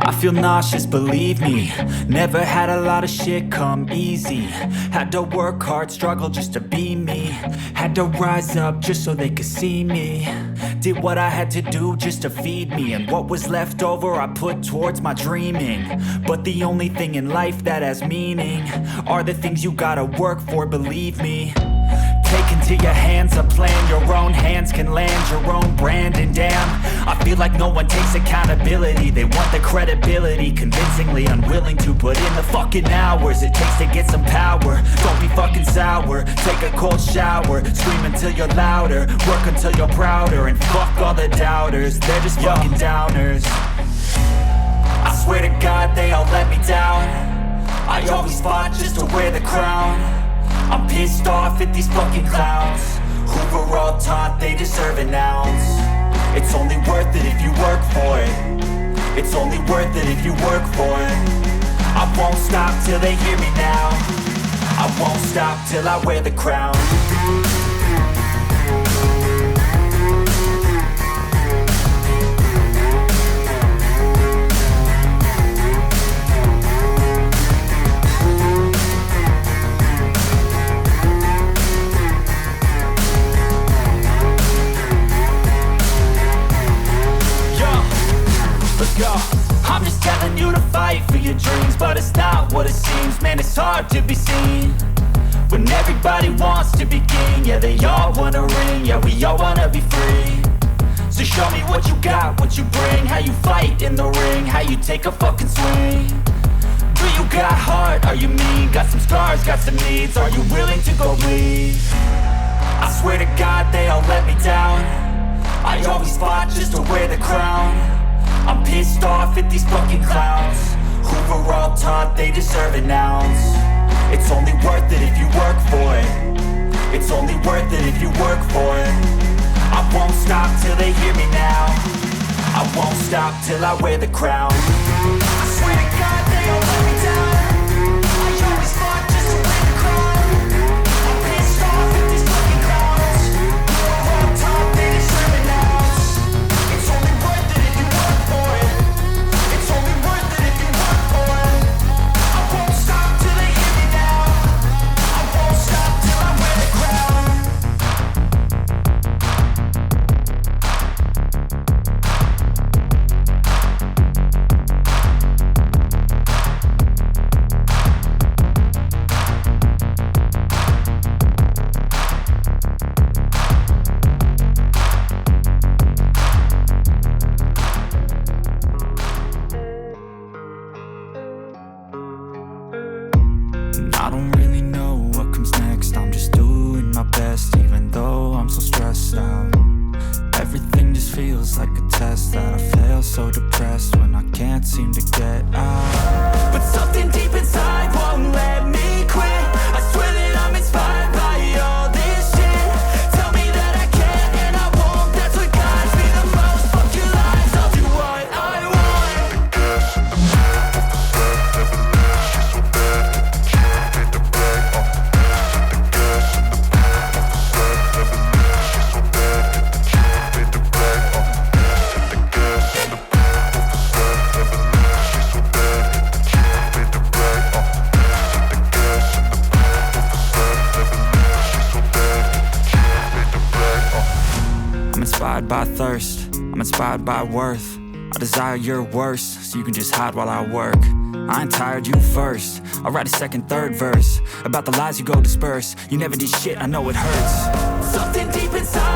I feel nauseous, believe me. Never had a lot of shit come easy. Had to work hard, struggle just to be me. Had to rise up just so they could see me. Did what I had to do just to feed me, and what was left over I put towards my dreaming. But the only thing in life that has meaning are the things you gotta work for, believe me. Take into your hands a plan, your own hands can land your own brand. And damn, I feel like no one takes accountability. They want the credibility, convincingly unwilling to put in the fucking hours it takes to get some power. Don't be fucking sour, take a cold shower. Scream until you're louder, work until you're prouder. And fuck all the doubters, they're just fucking downers. I swear to God they all let me down. I always fought just to wear the crown. I'm pissed off at these fucking clowns who were all taught they deserve an ounce. It's only worth it if you work for it. It's only worth it if you work for it. I won't stop till they hear me now. I won't stop till I wear the crown. I'm just telling you to fight for your dreams, but it's not what it seems. Man, it's hard to be seen when everybody wants to be king. Yeah, they all wanna ring, yeah, we all wanna be free. So show me what you got, what you bring, how you fight in the ring, how you take a fucking swing. Do you got heart, are you mean? Got some scars, got some needs, are you willing to go bleed? I swear to God they all let me down. I always fought just to wear the crown. I'm pissed off at these fucking clowns who were all taught they deserve an ounce. It's only worth it if you work for it. It's only worth it if you work for it. I won't stop till they hear me now. I won't stop till I wear the crown. I swear to God they all let me down. I always fought just to wear the crown. I'm pissed off at these fucking clowns who were all taught they deserve an ounce. It's only worth it if you work for it. It's only worth it if you work for it. I won't stop till they hear me now. I won't stop till I wear the crown. I don't really know what comes next. I'm just doing my best, even though I'm so stressed out. Everything just feels like a test that I fail, so depressed when I can't seem to get out. But something deep inside won't let me quit. I swear that I'm inspired by all this shit. Tell me that I can and I won't. That's what guides me the most. Fuck your lies, I'll do what I want. The gas in the middle of the set, never leaves, she's so bad. Hit the bag, the gas in the middle of the set, never leaves, she's so bad. Hit the bag, hit the gas in the middle of the set, never leaves, she's so bad. Hit the bag, hit the gas in the middle of the set, never leaves, she's so bad. Hit the bag, I'm inspired by thirst, I'm inspired by worth. I desire your worst, so you can just hide while I work. I ain't tired, you first. I'll write a second, third verse about the lies you go disperse. You never did shit, I know it hurts. Something deep inside